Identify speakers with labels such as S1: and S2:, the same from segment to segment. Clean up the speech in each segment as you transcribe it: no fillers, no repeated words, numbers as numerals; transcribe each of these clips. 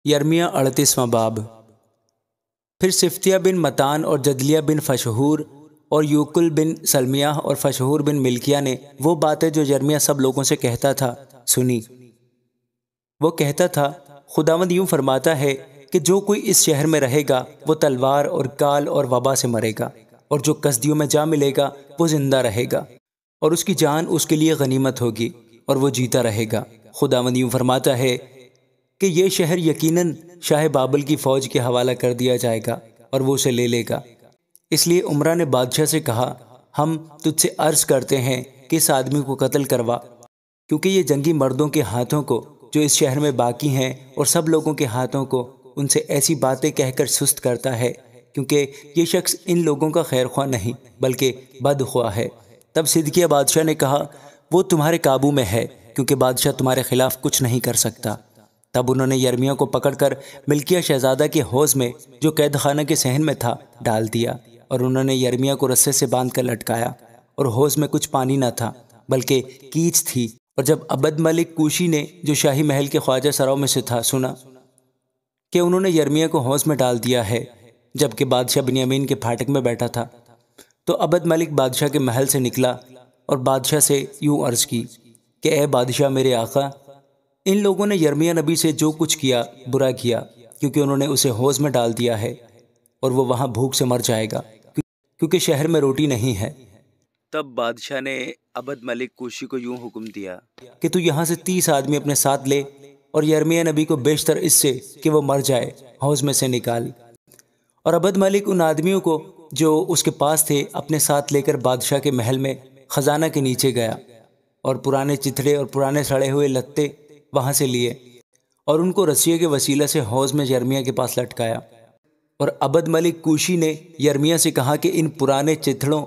S1: یرمیہ 38واں باب۔ پھر صفتیہ بن متان اور جدلیہ بن فشہور اور یوکل بن سلمیہ اور فشہور بن ملکیہ نے وہ باتیں جو یرمیہ سب لوگوں سے کہتا تھا سنی۔ وہ کہتا تھا، خداوند یوں فرماتا ہے کہ جو کوئی اس شہر میں رہے گا وہ تلوار اور کال اور وبا سے مرے گا، اور جو کسدیوں میں جا ملے گا وہ زندہ رہے گا، اور اس کی جان اس کے لیے غنیمت ہوگی اور وہ جیتا رہے گا۔ خداوند یوں فرماتا ہے کہ یہ شہر یقیناً شاہ بابل کی فوج کے حوالہ کر دیا جائے گا اور وہ اسے لے لے گا۔ اس لیے عمرہ نے بادشاہ سے کہا، ہم تجھ سے عرض کرتے ہیں کہ اس آدمی کو قتل کروا، کیونکہ یہ جنگی مردوں کے ہاتھوں کو جو اس شہر میں باقی ہیں اور سب لوگوں کے ہاتھوں کو ان سے ایسی باتیں کہہ کر سست کرتا ہے، کیونکہ یہ شخص ان لوگوں کا خیر خواہ نہیں بلکہ بدخواہ ہے۔ تب صدقیہ بادشاہ نے کہا، وہ تمہارے قابو میں ہے، کیونکہ بادشاہ تمہارے خلاف کچھ نہیں کر سکتا۔ تب انہوں نے یرمیہ کو پکڑ کر ملکیہ شہزادہ کے حوض میں جو قید خانہ کے صحن میں تھا ڈال دیا، اور انہوں نے یرمیہ کو رسے سے باندھ کر لٹکایا، اور حوض میں کچھ پانی نہ تھا بلکہ کیچ تھی۔ اور جب عبد ملک کوشی نے جو شاہی محل کے خواجہ سراؤں میں سے تھا سنا کہ انہوں نے یرمیہ کو حوض میں ڈال دیا ہے جبکہ بادشاہ بنیامین کے پھاٹک میں بیٹھا تھا، تو عبد ملک بادشاہ کے محل سے نکلا اور بادشاہ سے یوں عرض کی کہ اے بادشاہ میرے آقا، ان لوگوں نے یرمیہ نبی سے جو کچھ کیا برا کیا، کیونکہ انہوں نے اسے حوض میں ڈال دیا ہے اور وہ وہاں بھوک سے مر جائے گا کیونکہ شہر میں روٹی نہیں ہے۔ تب بادشاہ نے عبد ملک کوشی کو یوں حکم دیا کہ تو یہاں سے 30 آدمی اپنے ساتھ لے اور یرمیہ نبی کو بیشتر اس سے کہ وہ مر جائے حوض میں سے نکال۔ اور عبد ملک ان آدمیوں کو جو اس کے پاس تھے اپنے ساتھ لے کر بادشاہ کے محل میں خزانہ کے نیچے گیا، اور پرانے چتھڑے اور پرانے سڑے ہوئے لتے وہاں سے لیے اور ان کو رسیے کے وسیلہ سے حوض میں یرمیہ کے پاس لٹکایا۔ اور عبد ملک کوشی نے یرمیہ سے کہا کہ ان پرانے چتھڑوں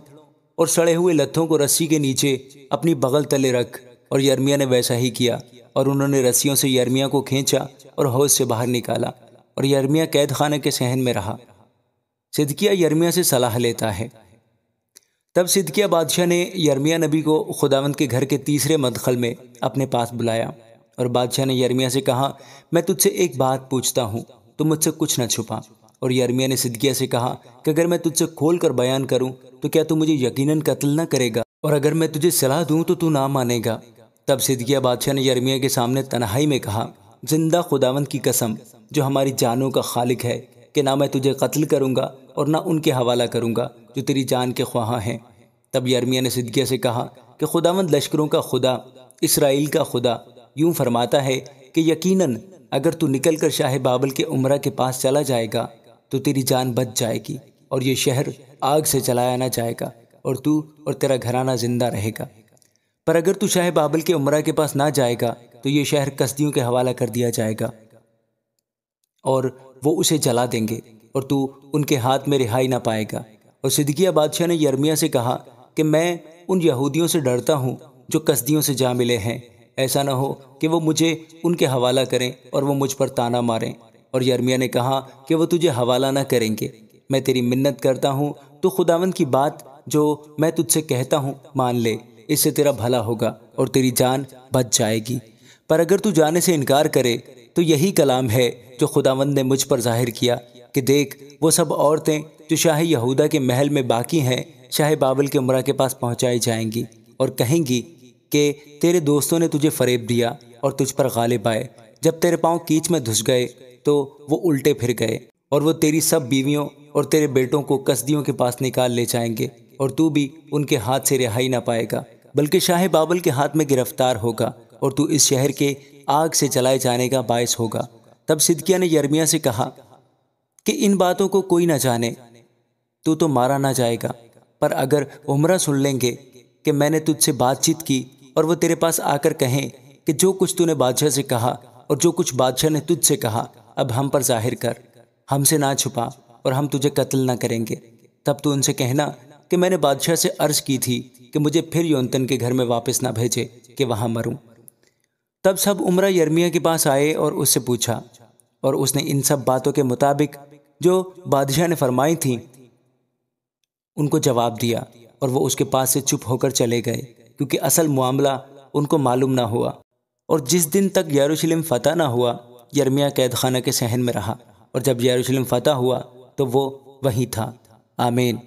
S1: اور سڑے ہوئے لتوں کو رسی کے نیچے اپنی بغل تلے رکھ، اور یرمیہ نے ویسا ہی کیا، اور انہوں نے رسیوں سے یرمیہ کو کھینچا اور حوض سے باہر نکالا، اور یرمیہ قید خانے کے صحن میں رہا۔ صدقیہ یرمیہ سے صلاح لیتا ہے۔ تب صدقیہ بادشاہ نے یرمیہ نبی کو خداوند کے گھر کے تیسرے مدخل میں اپنے پاس بلایا، اور بادشاہ نے یرمیہ سے کہا، میں تجھ سے ایک بات پوچھتا ہوں، تو مجھ سے کچھ نہ چھپا۔ اور یرمیہ نے صدقیہ سے کہا کہ اگر میں تجھ سے کھول کر بیان کروں تو کیا تو مجھے یقیناً قتل نہ کرے گا، اور اگر میں تجھے صلاح دوں تو نہ مانے گا؟ تب صدقیہ بادشاہ نے یرمیہ کے سامنے تنہائی میں کہا، زندہ خداوند کی قسم جو ہماری جانوں کا خالق ہے کہ نہ میں تجھے قتل کروں گا اور نہ ان کے حوالہ کروں گا جو تیری جان کے خواہاں ہیں۔ تب یرمیہ نے صدقیہ سے کہا کہ خداوند لشکروں کا خدا، اسرائیل کا خدا یوں فرماتا ہے کہ یقیناً اگر تو نکل کر شاہ بابل کے عمرہ کے پاس چلا جائے گا تو تیری جان بچ جائے گی، اور یہ شہر آگ سے جلایا نہ جائے گا، اور تو اور تیرا گھرانہ زندہ رہے گا۔ پر اگر تو شاہ بابل کے عمرہ کے پاس نہ جائے گا تو یہ شہر کسدیوں کے حوالہ کر دیا جائے گا، اور وہ اسے جلا دیں گے، اور تو ان کے ہاتھ میں رہائی نہ پائے گا۔ اور صدقیہ بادشاہ نے یرمیہ سے کہا کہ میں ان یہودیوں سے ڈرتا ہوں جو کسدیوں سے جا ملے ہیں، ایسا نہ ہو کہ وہ مجھے ان کے حوالہ کریں اور وہ مجھ پر طعنہ ماریں۔ اور یرمیہ نے کہا کہ وہ تجھے حوالہ نہ کریں گے، میں تیری منت کرتا ہوں تو خداوند کی بات جو میں تجھ سے کہتا ہوں مان لے، اس سے تیرا بھلا ہوگا اور تیری جان بچ جائے گی۔ پر اگر تو جانے سے انکار کرے تو یہی کلام ہے جو خداوند نے مجھ پر ظاہر کیا کہ دیکھ، وہ سب عورتیں جو شاہ یہودہ کے محل میں باقی ہیں شاہ بابل کے عمرہ کے پاس پہنچائی جائیں گی، اور کہیں گی کہ تیرے دوستوں نے تجھے فریب دیا اور تجھ پر غالب آئے، جب تیرے پاؤں کیچ میں دھس گئے تو وہ الٹے پھر گئے، اور وہ تیری سب بیویوں اور تیرے بیٹوں کو کسدیوں کے پاس نکال لے جائیں گے، اور تو بھی ان کے ہاتھ سے رہائی نہ پائے گا بلکہ شاہ بابل کے ہاتھ میں گرفتار ہوگا، اور تو اس شہر کے آگ سے جلائے جانے کا باعث ہوگا۔ تب صدقیہ نے یرمیہ سے کہا کہ ان باتوں کو کوئی نہ جانے، تو مارا نہ جائے گا، پر اگر عمرہ سن لیں گے کہ میں نے تجھ سے بات چیت کی، اور وہ تیرے پاس آ کر کہیں کہ جو کچھ تو نے بادشاہ سے کہا اور جو کچھ بادشاہ نے تجھ سے کہا اب ہم پر ظاہر کر، ہم سے نہ چھپا، اور ہم تجھے قتل نہ کریں گے، تب تو ان سے کہنا کہ میں نے بادشاہ سے عرض کی تھی کہ مجھے پھر یونتن کے گھر میں واپس نہ بھیجے کہ وہاں مروں۔ تب سب عمرہ یرمیہ کے پاس آئے اور اس سے پوچھا، اور اس نے ان سب باتوں کے مطابق جو بادشاہ نے فرمائی تھیں ان کو جواب دیا، اور وہ اس کے پاس سے چپ ہو کر چلے گئے، کیونکہ اصل معاملہ ان کو معلوم نہ ہوا۔ اور جس دن تک یروشلم فتح نہ ہوا یرمیہ قید خانہ کے صحن میں رہا، اور جب یروشلم فتح ہوا تو وہ وہیں تھا۔ آمین۔